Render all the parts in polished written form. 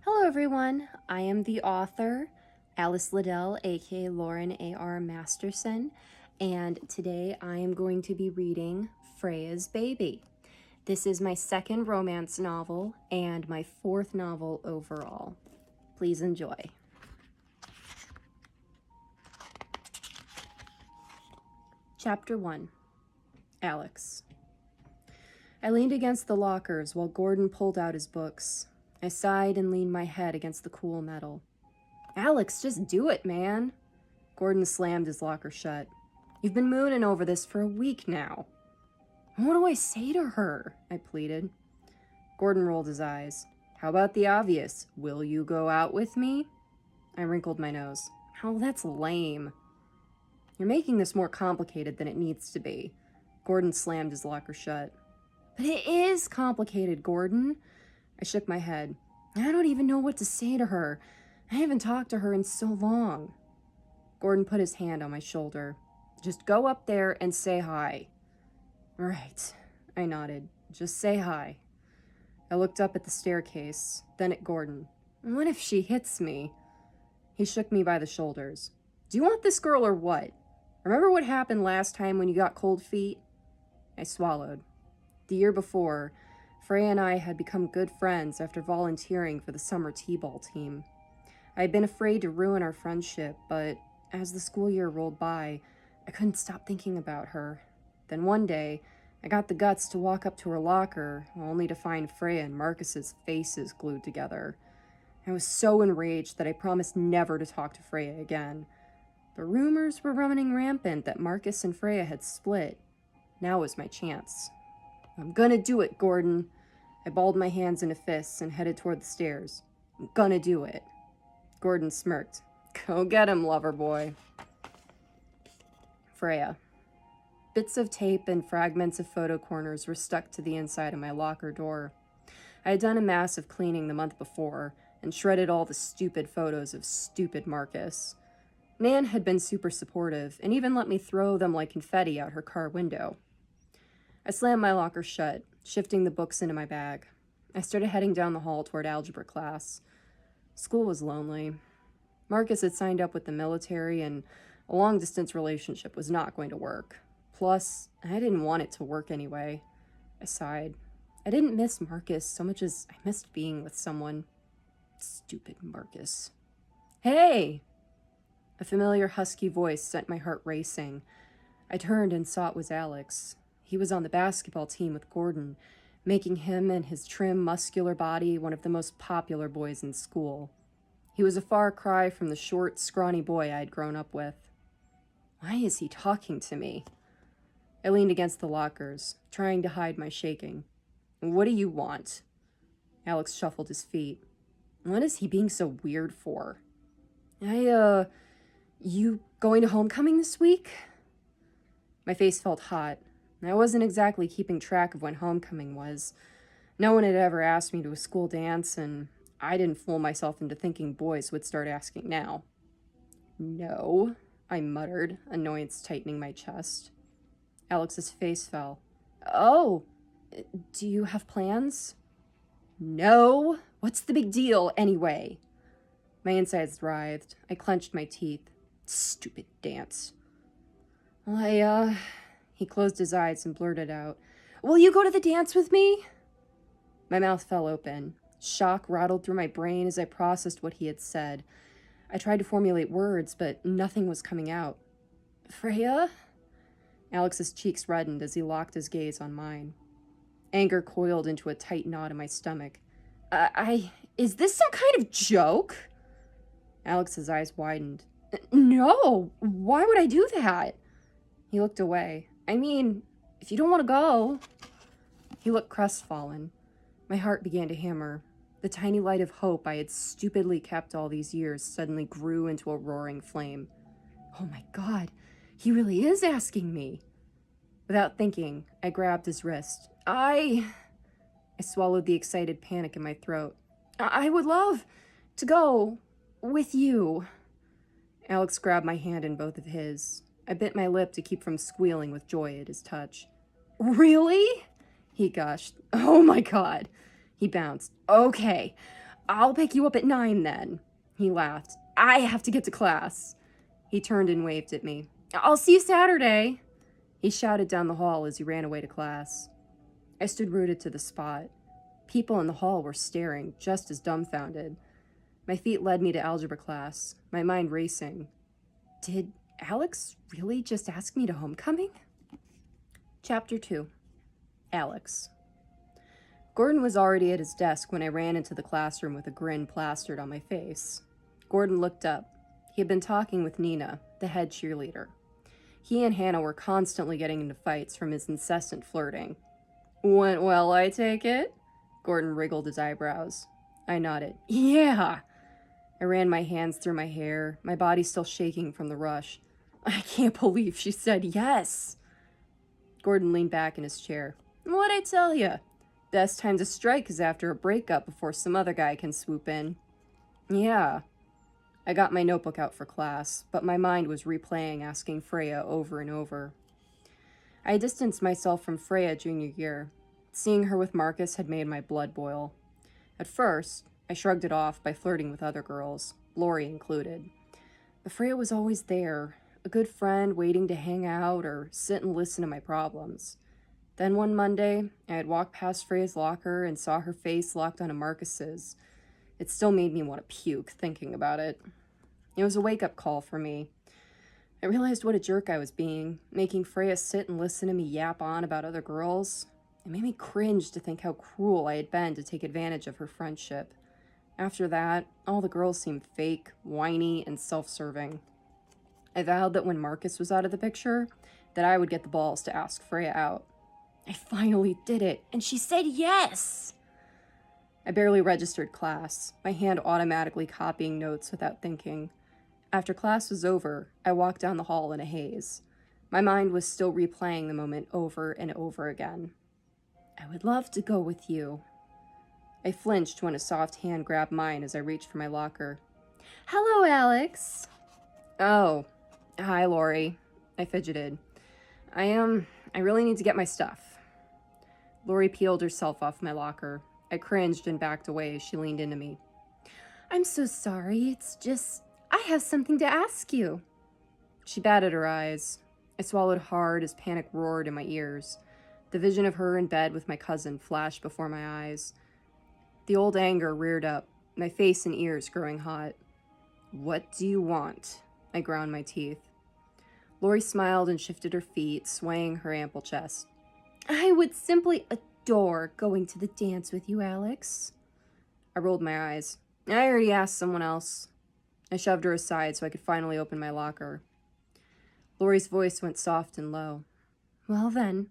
Hello everyone, I am the author, Alice Liddell, aka Lauren A.R. Masterson, and today I am going to be reading Freja's Baby. This is my second romance novel and my fourth novel overall. Please enjoy. Chapter 1. Alex. I leaned against the lockers while Gordon pulled out his books. I sighed and leaned my head against the cool metal. Alex, just do it, man. Gordon slammed his locker shut. You've been mooning over this for a week now. What do I say to her? I pleaded. Gordon rolled his eyes. How about the obvious? Will you go out with me? I wrinkled my nose. Oh, that's lame. You're making this more complicated than it needs to be. Gordon slammed his locker shut. But it is complicated, Gordon. I shook my head. I don't even know what to say to her. I haven't talked to her in so long. Gordon put his hand on my shoulder. Just go up there and say hi. Right, I nodded. Just say hi. I looked up at the staircase, then at Gordon. What if she hits me? He shook me by the shoulders. Do you want this girl or what? Remember what happened last time when you got cold feet? I swallowed. The year before, Freja and I had become good friends after volunteering for the summer t-ball team. I had been afraid to ruin our friendship, but as the school year rolled by, I couldn't stop thinking about her. Then one day, I got the guts to walk up to her locker, only to find Freja and Marcus's faces glued together. I was so enraged that I promised never to talk to Freja again. But rumors were running rampant that Marcus and Freja had split. Now was my chance. I'm gonna do it, Gordon. I balled my hands into fists and headed toward the stairs. I'm gonna do it. Gordon smirked. Go get him, lover boy. Freja. Bits of tape and fragments of photo corners were stuck to the inside of my locker door. I had done a massive cleaning the month before and shredded all the stupid photos of stupid Marcus. Nan had been super supportive and even let me throw them like confetti out her car window. I slammed my locker shut, shifting the books into my bag. I started heading down the hall toward algebra class. School was lonely. Marcus had signed up with the military, and a long-distance relationship was not going to work. Plus, I didn't want it to work anyway. I sighed. I didn't miss Marcus so much as I missed being with someone. Stupid Marcus. Hey! A familiar husky voice sent my heart racing. I turned and saw it was Alex. He was on the basketball team with Gordon, making him and his trim, muscular body one of the most popular boys in school. He was a far cry from the short, scrawny boy I'd grown up with. Why is he talking to me? I leaned against the lockers, trying to hide my shaking. What do you want? Alex shuffled his feet. What is he being so weird for? You going to homecoming this week? My face felt hot. I wasn't exactly keeping track of when homecoming was. No one had ever asked me to a school dance, and I didn't fool myself into thinking boys would start asking now. No, I muttered, annoyance tightening my chest. Alex's face fell. Oh, do you have plans? No, what's the big deal anyway? My insides writhed. I clenched my teeth. Stupid dance. Well, He closed his eyes and blurted out, Will you go to the dance with me? My mouth fell open. Shock rattled through my brain as I processed what he had said. I tried to formulate words, but nothing was coming out. Freja? Alex's cheeks reddened as he locked his gaze on mine. Anger coiled into a tight knot in my stomach. Is this some kind of joke? Alex's eyes widened. No, why would I do that? He looked away. I mean, if you don't want to go. He looked crestfallen. My heart began to hammer. The tiny light of hope I had stupidly kept all these years suddenly grew into a roaring flame. Oh my God, he really is asking me. Without thinking, I grabbed his wrist. I swallowed the excited panic in my throat. I would love to go with you. Alex grabbed my hand in both of his. I bit my lip to keep from squealing with joy at his touch. Really? He gushed. Oh my God. He bounced. Okay, I'll pick you up at 9 then. He laughed. I have to get to class. He turned and waved at me. I'll see you Saturday. He shouted down the hall as he ran away to class. I stood rooted to the spot. People in the hall were staring, just as dumbfounded. My feet led me to algebra class, my mind racing. Did Alex really just ask me to homecoming? Chapter 2. Alex. Gordon was already at his desk when I ran into the classroom with a grin plastered on my face. Gordon looked up. He had been talking with Nina, the head cheerleader. He and Hannah were constantly getting into fights from his incessant flirting. Went well, I take it? Gordon wriggled his eyebrows. I nodded. Yeah. I ran my hands through my hair, my body still shaking from the rush. I can't believe she said yes. Gordon leaned back in his chair. What'd I tell you? Best time to strike is after a breakup before some other guy can swoop in. Yeah. I got my notebook out for class, but my mind was replaying asking Freja over and over. I distanced myself from Freja junior year. Seeing her with Marcus had made my blood boil. At first, I shrugged it off by flirting with other girls, Lori included. But Freja was always there, a good friend waiting to hang out or sit and listen to my problems. Then one Monday, I had walked past Freja's locker and saw her face locked onto Marcus's. It still made me want to puke thinking about it. It was a wake-up call for me. I realized what a jerk I was being, making Freja sit and listen to me yap on about other girls. It made me cringe to think how cruel I had been to take advantage of her friendship. After that, all the girls seemed fake, whiny, and self-serving. I vowed that when Marcus was out of the picture, that I would get the balls to ask Freja out. I finally did it, and she said yes! I barely registered class, my hand automatically copying notes without thinking. After class was over, I walked down the hall in a haze. My mind was still replaying the moment over and over again. I would love to go with you. I flinched when a soft hand grabbed mine as I reached for my locker. Hello, Alex. Oh, hi, Lori. I fidgeted. I really need to get my stuff. Lori peeled herself off my locker. I cringed and backed away as she leaned into me. I'm so sorry. It's just, I have something to ask you. She batted her eyes. I swallowed hard as panic roared in my ears. The vision of her in bed with my cousin flashed before my eyes. The old anger reared up, my face and ears growing hot. What do you want? I ground my teeth. Lori smiled and shifted her feet, swaying her ample chest. I would simply adore going to the dance with you, Alex. I rolled my eyes. I already asked someone else. I shoved her aside so I could finally open my locker. Lori's voice went soft and low. Well then,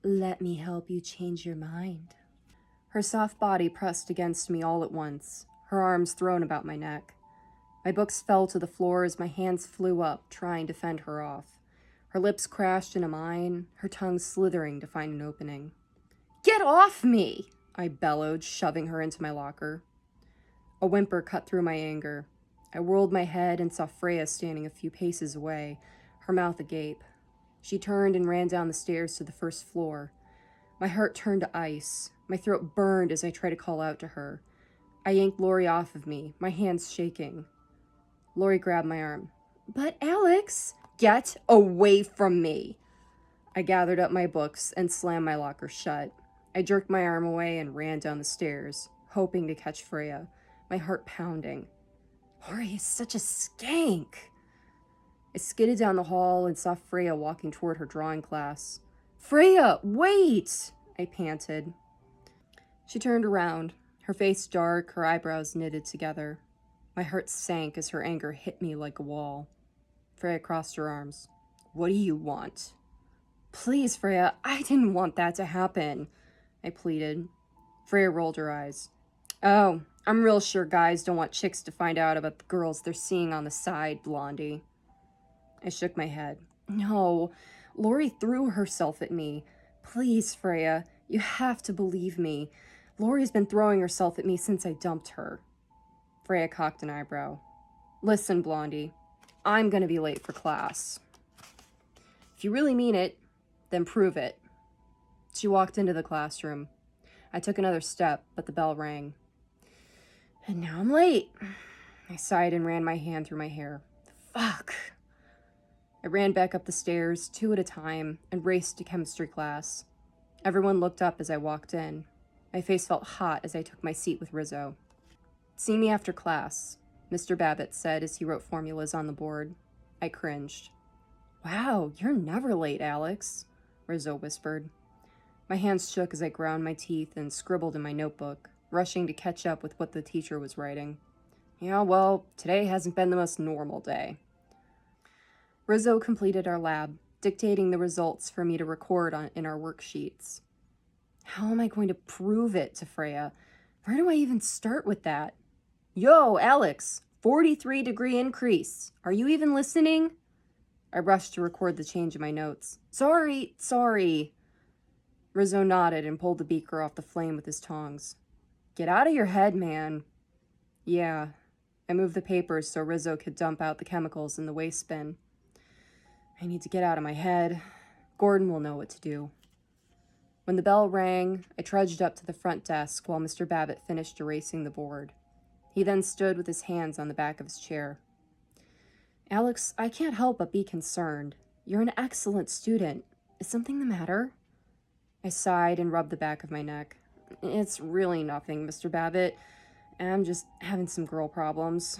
let me help you change your mind. Her soft body pressed against me all at once, her arms thrown about my neck. My books fell to the floor as my hands flew up, trying to fend her off. Her lips crashed into mine, her tongue slithering to find an opening. Get off me! I bellowed, shoving her into my locker. A whimper cut through my anger. I whirled my head and saw Freja standing a few paces away, her mouth agape. She turned and ran down the stairs to the first floor. My heart turned to ice. My throat burned as I tried to call out to her. I yanked Lori off of me, my hands shaking. Lori grabbed my arm. But Alex, get away from me! I gathered up my books and slammed my locker shut. I jerked my arm away and ran down the stairs, hoping to catch Freja, my heart pounding. Lori is such a skank! I skidded down the hall and saw Freja walking toward her drawing class. Freja, wait! I panted. She turned around, her face dark, her eyebrows knitted together. My heart sank as her anger hit me like a wall. Freja crossed her arms. What do you want? Please, Freja, I didn't want that to happen, I pleaded. Freja rolled her eyes. Oh, I'm real sure guys don't want chicks to find out about the girls they're seeing on the side, Blondie. I shook my head. No, Lori threw herself at me. Please, Freja, you have to believe me. Lori's been throwing herself at me since I dumped her. Freja cocked an eyebrow. Listen, Blondie, I'm gonna be late for class. If you really mean it, then prove it. She walked into the classroom. I took another step, but the bell rang. And now I'm late. I sighed and ran my hand through my hair. Fuck. I ran back up the stairs, 2 at a time, and raced to chemistry class. Everyone looked up as I walked in. My face felt hot as I took my seat with Rizzo. See me after class, Mr. Babbitt said as he wrote formulas on the board. I cringed. Wow, you're never late, Alex, Rizzo whispered. My hands shook as I ground my teeth and scribbled in my notebook, rushing to catch up with what the teacher was writing. Yeah, well, today hasn't been the most normal day. Rizzo completed our lab, dictating the results for me to record in our worksheets. How am I going to prove it to Freja? Where do I even start with that? Yo, Alex, 43-degree increase. Are you even listening? I rushed to record the change in my notes. Sorry. Rizzo nodded and pulled the beaker off the flame with his tongs. Get out of your head, man. Yeah. I moved the papers so Rizzo could dump out the chemicals in the waste bin. I need to get out of my head. Gordon will know what to do. When the bell rang, I trudged up to the front desk while Mr. Babbitt finished erasing the board. He then stood with his hands on the back of his chair. Alex, I can't help but be concerned. You're an excellent student. Is something the matter? I sighed and rubbed the back of my neck. It's really nothing, Mr. Babbitt. I'm just having some girl problems.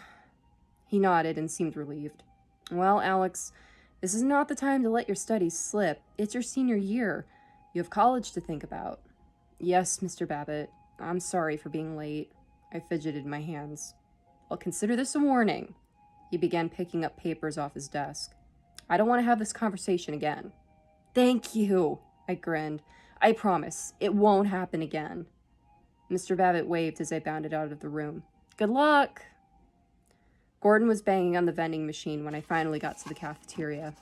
He nodded and seemed relieved. Well, Alex, this is not the time to let your studies slip. It's your senior year. You have college to think about. Yes, Mr. Babbitt. I'm sorry for being late. I fidgeted my hands. I'll consider this a warning. He began picking up papers off his desk. I don't want to have this conversation again. Thank you, I grinned. I promise, it won't happen again. Mr. Babbitt waved as I bounded out of the room. Good luck! Gordon was banging on the vending machine when I finally got to the cafeteria.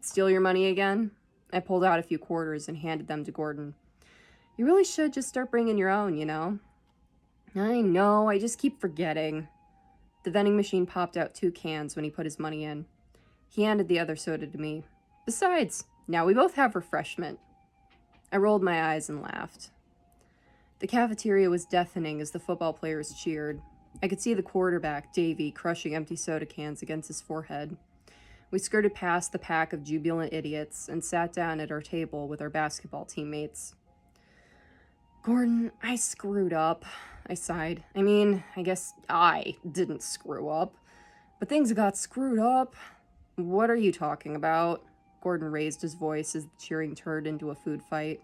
Steal your money again? I pulled out a few quarters and handed them to Gordon. You really should just start bringing your own, you know? I know, I just keep forgetting. The vending machine popped out 2 cans when he put his money in. He handed the other soda to me. Besides, now we both have refreshment. I rolled my eyes and laughed. The cafeteria was deafening as the football players cheered. I could see the quarterback, Davy, crushing empty soda cans against his forehead. We skirted past the pack of jubilant idiots and sat down at our table with our basketball teammates. Gordon, I screwed up, I sighed. I guess I didn't screw up, but things got screwed up. What are you talking about? Gordon raised his voice as the cheering turned into a food fight.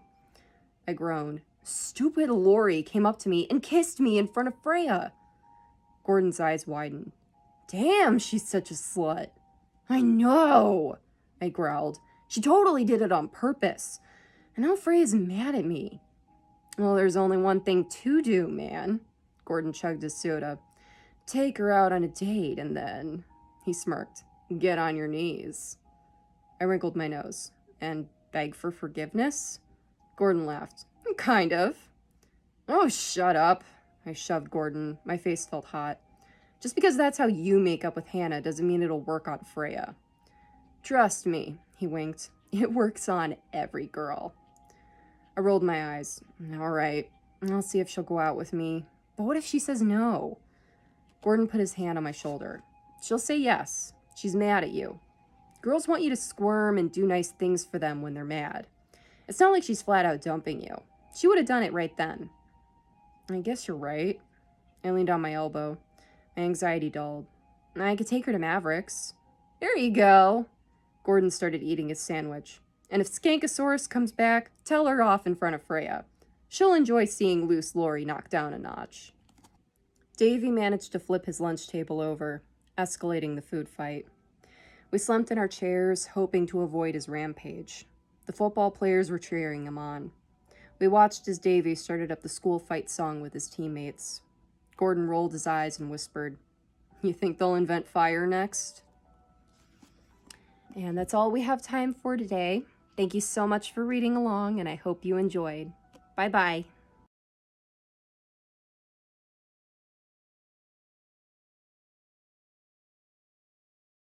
I groaned. Stupid Lori came up to me and kissed me in front of Freja. Gordon's eyes widened. Damn, she's such a slut. I know, I growled. She totally did it on purpose. And now Freja's mad at me. Well, there's only one thing to do, man. Gordon chugged his soda. Take her out on a date and then, he smirked, get on your knees. I wrinkled my nose. And beg for forgiveness? Gordon laughed. Kind of. Oh, shut up. I shoved Gordon. My face felt hot. Just because that's how you make up with Hannah doesn't mean it'll work on Freja. Trust me, he winked. It works on every girl. I rolled my eyes. All right, I'll see if she'll go out with me. But what if she says no? Gordon put his hand on my shoulder. She'll say yes. She's mad at you. Girls want you to squirm and do nice things for them when they're mad. It's not like she's flat out dumping you. She would have done it right then. I guess you're right. I leaned on my elbow. My anxiety dulled. I could take her to Mavericks. There you go. Gordon started eating his sandwich. And if Skankosaurus comes back, tell her off in front of Freja. She'll enjoy seeing loose Lori knocked down a notch. Davy managed to flip his lunch table over, escalating the food fight. We slumped in our chairs, hoping to avoid his rampage. The football players were cheering him on. We watched as Davy started up the school fight song with his teammates. Gordon rolled his eyes and whispered, You think they'll invent fire next? And that's all we have time for today. Thank you so much for reading along, and I hope you enjoyed. Bye-bye.